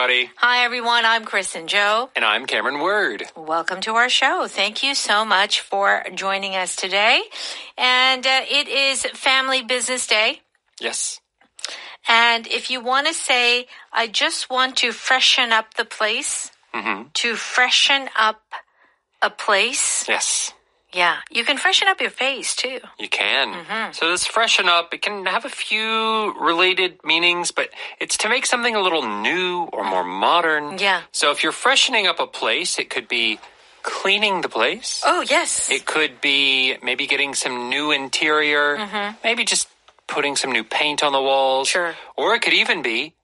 everybody. Hi, everyone. I'm Kristen Joe. And I'm Cameron Word. Welcome to our show. Thank you so much for joining us today. And it is Family Business Day. Yes. And if you want to say, I just want to freshen up the place, to freshen up a place. Yes. Yeah, you can freshen up your face, too. You can. So this freshen up, it can have a few related meanings, but it's to make something a little new or more modern. Yeah. So if you're freshening up a place, it could be cleaning the place. Oh, yes. It could be maybe getting some new interior, maybe just putting some new paint on the walls. Sure. Or it could even be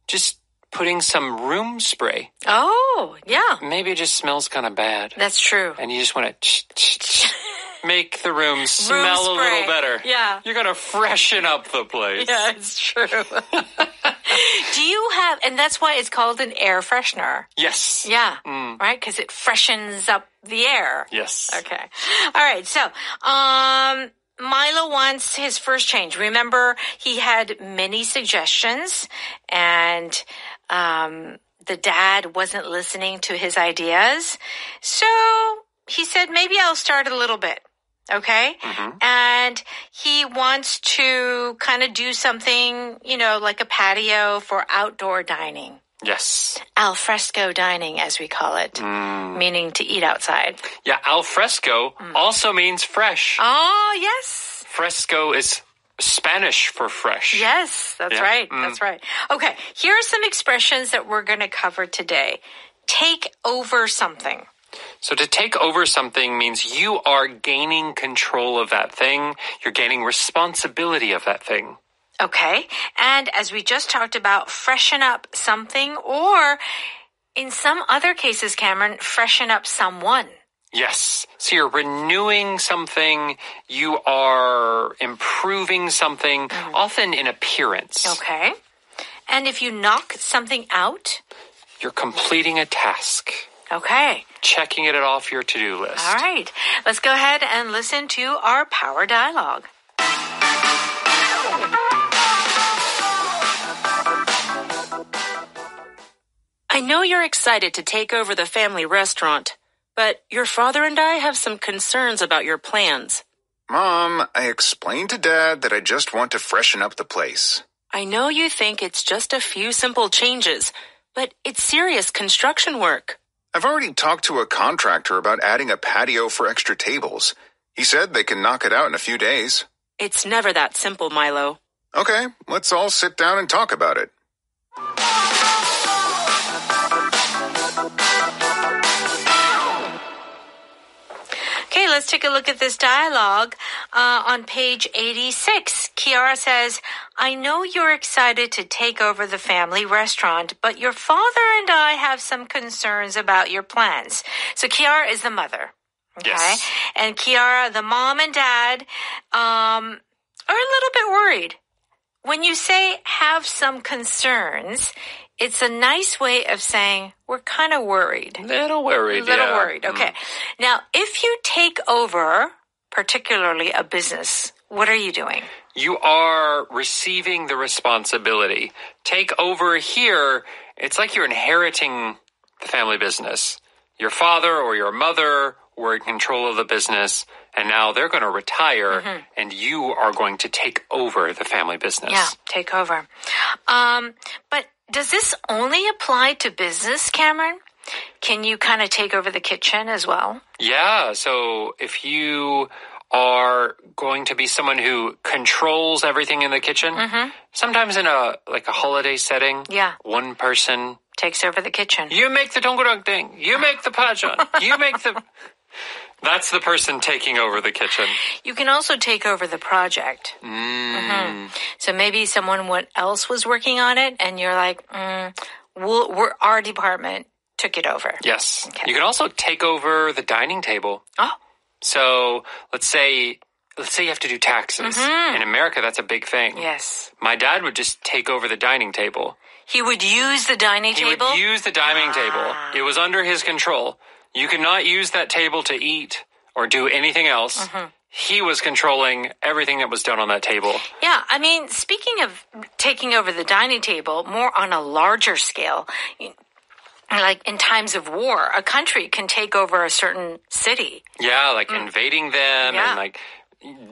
just putting some room spray. Oh, yeah. Maybe it just smells kind of bad. That's true. And you just want to make the room smell a little better. Yeah. You're going to freshen up the place. Yeah, it's true. Do you have, and that's why it's called an air freshener. Yes. Yeah, right? Because it freshens up the air. Yes. Okay. All right. So, Milo wants his first change. Remember, he had many suggestions, and the dad wasn't listening to his ideas. So he said, maybe I'll start a little bit. Okay? And he wants to kind of do something, like a patio for outdoor dining. Yes. Al fresco dining, as we call it, meaning to eat outside. Yeah, al fresco also means fresh. Oh, yes. Fresco is Spanish for fresh. Yes, that's right. That's right. Okay, here are some expressions that we're going to cover today. Take over something. So to take over something means you are gaining control of that thing. You're gaining responsibility of that thing. Okay, and as we just talked about, freshen up something, or in some other cases, Cameron, freshen up someone. Yes. So you're renewing something, you are improving something, often in appearance. Okay. And if you knock something out? You're completing a task. Okay. Checking it off your to-do list. All right. Let's go ahead and listen to our power dialogue. I know you're excited to take over the family restaurant, but your father and I have some concerns about your plans. Mom, I explained to Dad that I just want to freshen up the place. I know you think it's just a few simple changes, but it's serious construction work. I've already talked to a contractor about adding a patio for extra tables. He said they can knock it out in a few days. It's never that simple, Milo. Okay, let's all sit down and talk about it. Okay, let's take a look at this dialogue on page 86. Kiara says, I know you're excited to take over the family restaurant, but your father and I have some concerns about your plans. So Kiara is the mother. Okay. Yes. And Kiara, the mom and dad, are a little bit worried. When you say have some concerns, it's a nice way of saying we're kind of worried. Little worried, Little worried. Okay. Now, if you take over, particularly a business, what are you doing? You are receiving the responsibility. Take over here, it's like you're inheriting the family business. Your father or your mother were in control of the business, and now they're going to retire, and you are going to take over the family business. Yeah, take over. But does this only apply to business, Cameron? Can you kind of take over the kitchen as well? Yeah, so if you are going to be someone who controls everything in the kitchen, sometimes in a holiday setting, one person takes over the kitchen. You make the 동그랑땡. You make the pajan. You make the... That's the person taking over the kitchen. You can also take over the project. So maybe someone else was working on it, and you're like, our department took it over. Yes. Okay. You can also take over the dining table. Oh. So let's say you have to do taxes. In America, that's a big thing. Yes. My dad would just take over the dining table. He would use the dining table? He would use the dining table. It was under his control. You cannot use that table to eat or do anything else. he was controlling everything that was done on that table. Yeah, I mean, speaking of taking over the dining table, more on a larger scale, like in times of war, a country can take over a certain city. Yeah, like invading them and like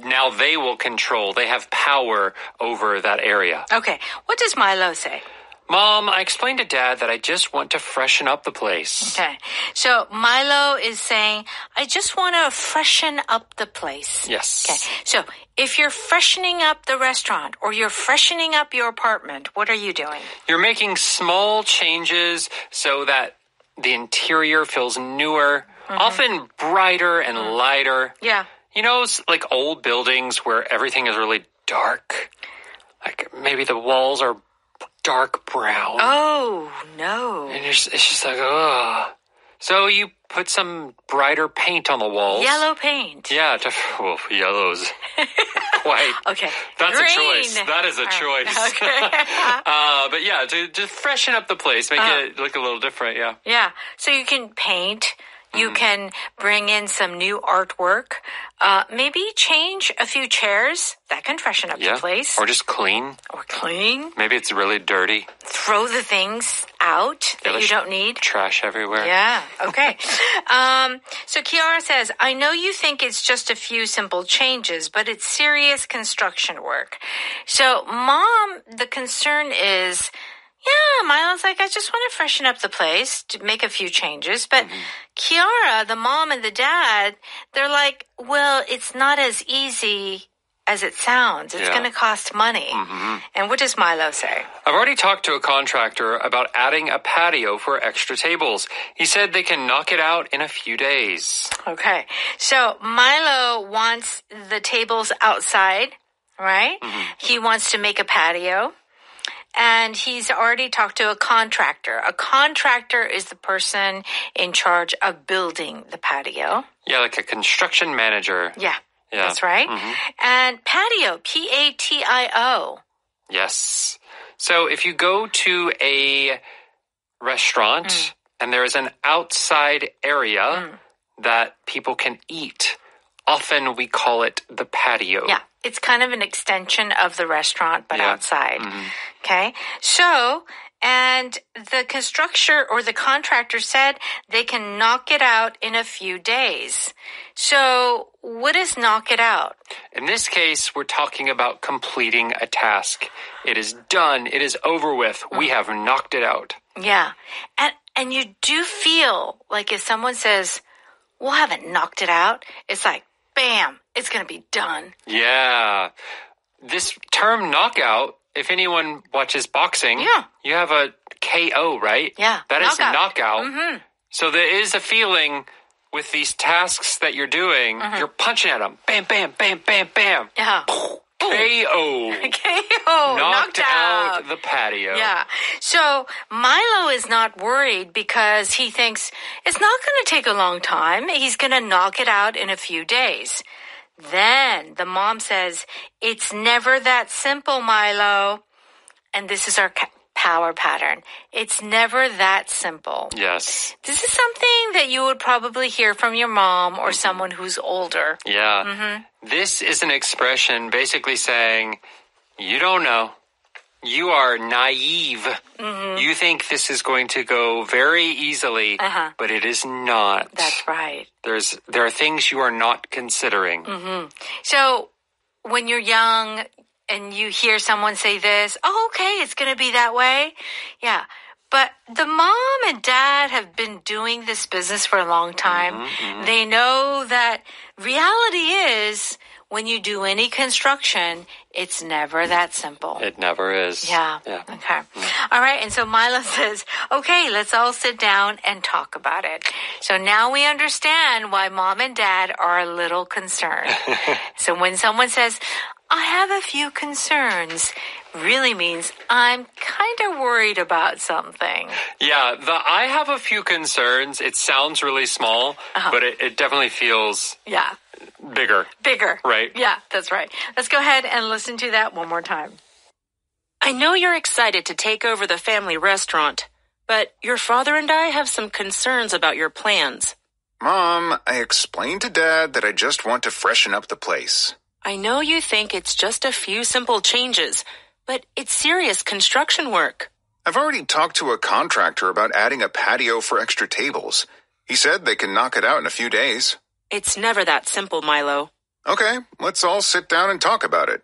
now they will control. They have power over that area. Okay, what does Milo say? Mom, I explained to Dad that I just want to freshen up the place. Okay, so Milo is saying, I just want to freshen up the place. Yes. Okay, so if you're freshening up the restaurant or you're freshening up your apartment, what are you doing? You're making small changes so that the interior feels newer, often brighter and lighter. Yeah. You know, like old buildings where everything is really dark. Like maybe the walls are dark brown. Oh, no. And it's just like, ugh. So you put some brighter paint on the walls. Yellow paint. Yeah, yellow's quite. Okay. That's Green. a choice. That is a choice. Okay. But yeah, to freshen up the place, make it look a little different, yeah. Yeah. So you can paint. You can bring in some new artwork. Maybe change a few chairs. That can freshen up the place. Or just clean. Or clean. Maybe it's really dirty. Throw the things out that you don't need. Trash everywhere. Yeah. Okay. So Kiara says, I know you think it's just a few simple changes, but it's serious construction work. So Mom, the concern is, yeah, Milo's like, I just want to freshen up the place to make a few changes. But Kiara, the mom and the dad, they're like, well, it's not as easy as it sounds. It's going to cost money. And what does Milo say? I've already talked to a contractor about adding a patio for extra tables. He said they can knock it out in a few days. Okay. So Milo wants the tables outside, right? He wants to make a patio. And he's already talked to a contractor. A contractor is the person in charge of building the patio. Yeah, like a construction manager. Yeah. That's right. And patio, P-A-T-I-O. Yes. So if you go to a restaurant and there is an outside area that people can eat, often we call it the patio. Yeah. It's kind of an extension of the restaurant, but outside. Okay. So, and the constructor or the contractor said they can knock it out in a few days. So, what is knock it out? In this case, we're talking about completing a task. It is done. It is over with. We have knocked it out. Yeah. And you do feel like if someone says, well, I haven't knocked it out, it's like, bam, it's going to be done. Yeah. This term knockout, if anyone watches boxing, you have a KO, right? Yeah. That is knockout. So there is a feeling with these tasks that you're doing, you're punching at them. Bam, bam, bam, bam, bam. Yeah. KO. KO. Knocked out the patio. Yeah. So Milo is not worried because he thinks it's not going to take a long time. He's going to knock it out in a few days. Then the mom says, it's never that simple, Milo. And this is our power pattern. It's never that simple. Yes. This is something that you would probably hear from your mom or someone who's older. Yeah. This is an expression basically saying, you don't know. You are naive. You think this is going to go very easily, but it is not. That's right. There are things you are not considering. So when you're young and you hear someone say this, oh, okay, it's going to be that way. Yeah. But the mom and dad have been doing this business for a long time. They know that reality is when you do any construction, it's never that simple. It never is. Yeah. Okay. All right. And so Milo says, okay, let's all sit down and talk about it. So now we understand why mom and dad are a little concerned. So when someone says, I have a few concerns, really means I'm kind of worried about something. Yeah, I have a few concerns. It sounds really small, but it definitely feels bigger. Bigger. Right. Yeah, that's right. Let's go ahead and listen to that one more time. I know you're excited to take over the family restaurant, but your father and I have some concerns about your plans. Mom, I explained to Dad that I just want to freshen up the place. I know you think it's just a few simple changes, but it's serious construction work. I've already talked to a contractor about adding a patio for extra tables. He said they can knock it out in a few days. It's never that simple, Milo. Okay, let's all sit down and talk about it.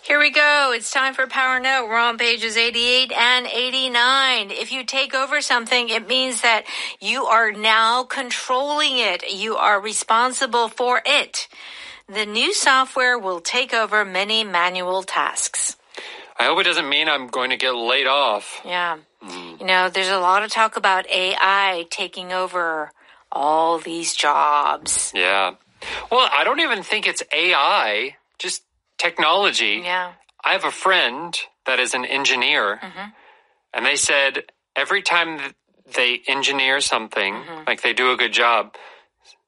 Here we go. It's time for Power Note. We're on pages 88 and 89. If you take over something, it means that you are now controlling it. You are responsible for it. The new software will take over many manual tasks. I hope it doesn't mean I'm going to get laid off. Yeah. You know, there's a lot of talk about AI taking over all these jobs. Yeah. Well, I don't even think it's AI, just technology. Yeah. I have a friend that is an engineer, and they said every time they engineer something, like they do a good job,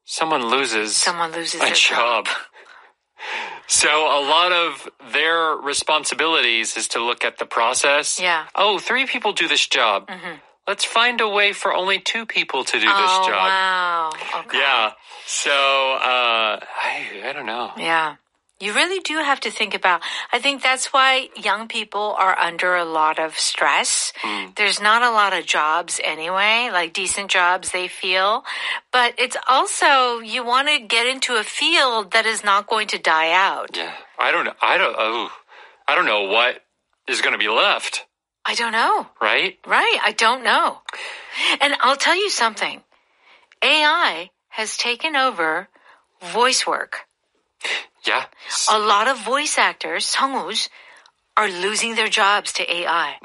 someone loses their a job. So a lot of their responsibilities is to look at the process. Yeah. Oh, 3 people do this job. Let's find a way for only 2 people to do this job. Wow. Okay. Yeah. So, I don't know. Yeah. You really do have to think about, I think that's why young people are under a lot of stress. There's not a lot of jobs anyway, like decent jobs they feel. But it's also, you want to get into a field that is not going to die out. Yeah. I don't know what is going to be left. I don't know. Right? Right. I don't know. And I'll tell you something. AI has taken over voice work. Yeah. A lot of voice actors, 성우s, are losing their jobs to AI.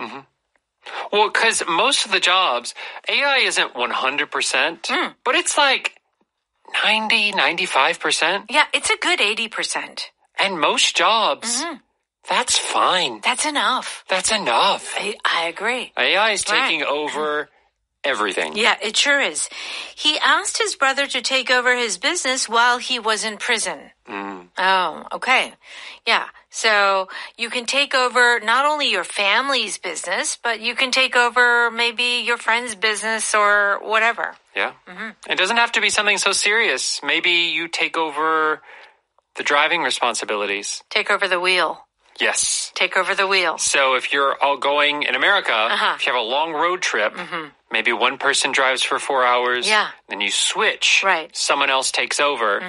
Well, because most of the jobs, AI isn't 100%, but it's like 90, 95%. Yeah, it's a good 80%. And most jobs, that's fine. That's enough. That's enough. I agree. AI is taking over everything. Yeah, it sure is. He asked his brother to take over his business while he was in prison. Oh, okay. Yeah. So you can take over not only your family's business, but you can take over maybe your friend's business or whatever. Yeah. It doesn't have to be something so serious. Maybe you take over the driving responsibilities. Take over the wheel. Yes. Take over the wheel. So if you're all going in America, if you have a long road trip, maybe one person drives for 4 hours. Yeah. Then you switch. Right. Someone else takes over.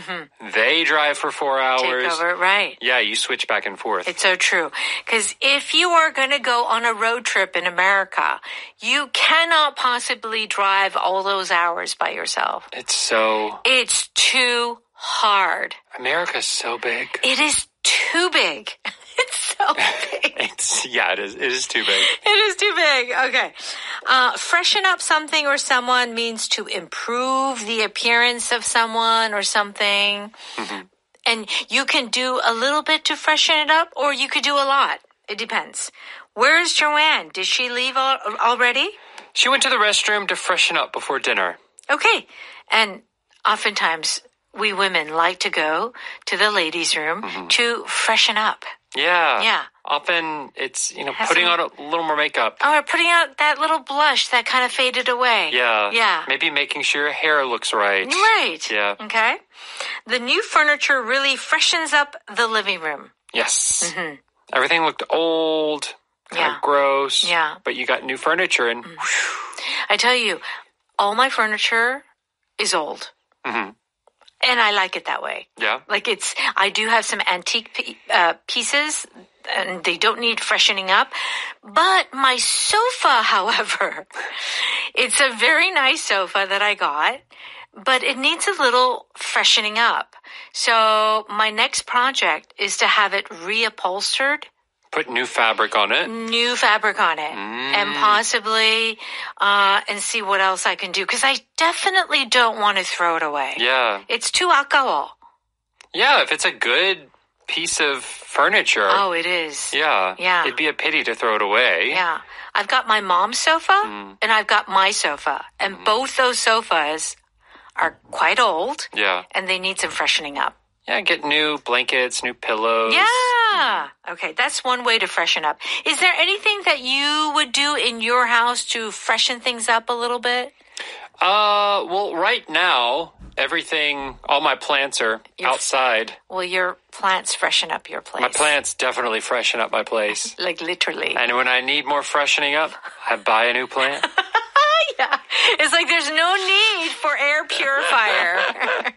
They drive for 4 hours. Take over, right. Yeah, you switch back and forth. It's so true. Because if you are going to go on a road trip in America, you cannot possibly drive all those hours by yourself. It's too hard. America's so big. It is too big. It's so big. It is. It is too big. It is too big. Okay. Freshen up something or someone means to improve the appearance of someone or something. And you can do a little bit to freshen it up, or you could do a lot. It depends. Where's Joanne? Did she leave already? She went to the restroom to freshen up before dinner. Okay. And oftentimes we women like to go to the ladies' room to freshen up. Yeah. Yeah. Often it's, putting on a little more makeup. Or putting out that little blush that kind of faded away. Yeah. Yeah. Maybe making sure your hair looks right. Right. Yeah. Okay. The new furniture really freshens up the living room. Yes. Everything looked old, kind of gross. Yeah. But you got new furniture and I tell you, all my furniture is old. And I like it that way. Yeah. Like I do have some antique pieces and they don't need freshening up. But my sofa, however, it's a very nice sofa that I got, but it needs a little freshening up. So my next project is to have it reupholstered. Put new fabric on it. New fabric on it. And possibly, and see what else I can do. Because I definitely don't want to throw it away. Yeah. It's too 아까워. Yeah, if it's a good piece of furniture. Oh, it is. Yeah. Yeah. It'd be a pity to throw it away. Yeah. I've got my mom's sofa and I've got my sofa. And both those sofas are quite old. Yeah. And they need some freshening up. Yeah, get new blankets, new pillows. Yeah. Okay, that's one way to freshen up. Is there anything that you would do in your house to freshen things up a little bit? Well, right now, all my plants are outside. Well, your plants freshen up your place. My plants definitely freshen up my place. Like literally. And when I need more freshening up, I buy a new plant. Yeah. It's like there's no need for air purifier.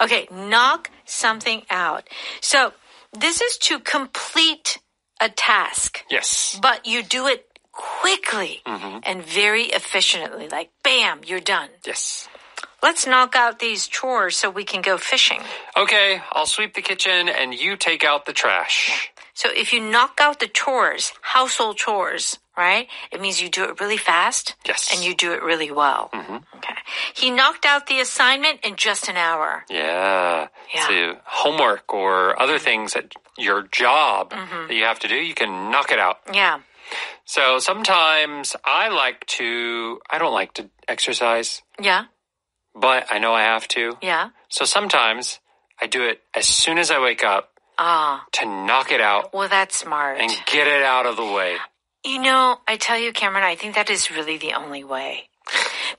Okay, knock something out. So this is to complete a task. Yes. But you do it quickly and very efficiently. Like, bam, you're done. Yes. Let's knock out these chores so we can go fishing. Okay, I'll sweep the kitchen and you take out the trash. Yeah. So if you knock out the chores, household chores, right? It means you do it really fast. Yes. And you do it really well. Okay. He knocked out the assignment in just an hour. Yeah. So homework or other things at your job that you have to do, you can knock it out. Yeah. So sometimes I don't like to exercise. Yeah. But I know I have to. Yeah. So sometimes I do it as soon as I wake up to knock it out. Well, that's smart. And get it out of the way. You know, I tell you, Cameron, I think that is really the only way.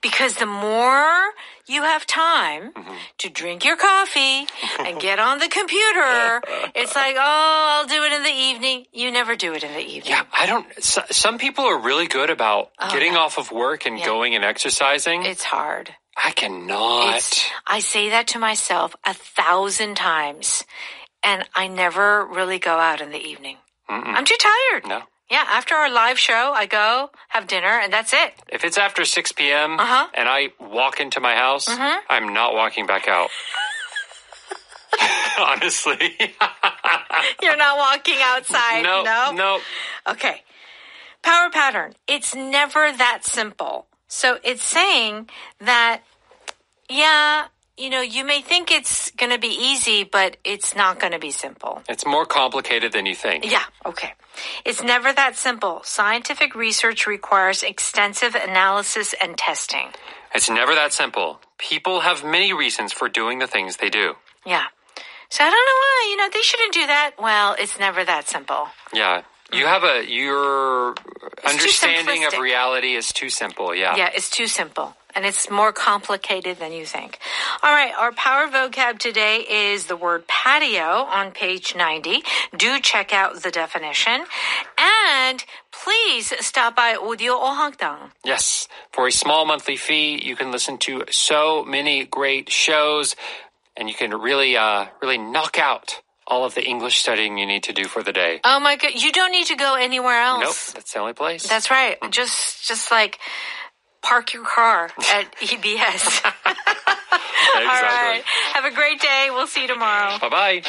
Because the more you have time to drink your coffee and get on the computer, it's like, I'll do it in the evening. You never do it in the evening. Yeah, some people are really good about getting off of work and going and exercising. It's hard. I cannot. I say that to myself 1,000 times, and I never really go out in the evening. I'm too tired. No. Yeah, after our live show, I go have dinner, and that's it. If it's after 6 p.m. and I walk into my house, I'm not walking back out. Honestly. You're not walking outside? No. Okay. Power pattern. It's never that simple. So it's saying that, you may think it's going to be easy, but it's not going to be simple. It's more complicated than you think. Yeah, okay. It's never that simple. Scientific research requires extensive analysis and testing. It's never that simple. People have many reasons for doing the things they do. Yeah. So I don't know why, they shouldn't do that. Well, it's never that simple. Yeah. Your understanding of reality is too simple, yeah. Yeah, it's too simple. And it's more complicated than you think. All right, our power vocab today is the word patio on page 90. Do check out the definition. And please stop by Audio Ohangdang. Yes, for a small monthly fee, you can listen to so many great shows, and you can really knock out all of the English studying you need to do for the day. Oh my God, you don't need to go anywhere else. Nope, that's the only place. That's right. Just like park your car at EBS. Exactly. All right. Have a great day. We'll see you tomorrow. Bye-bye.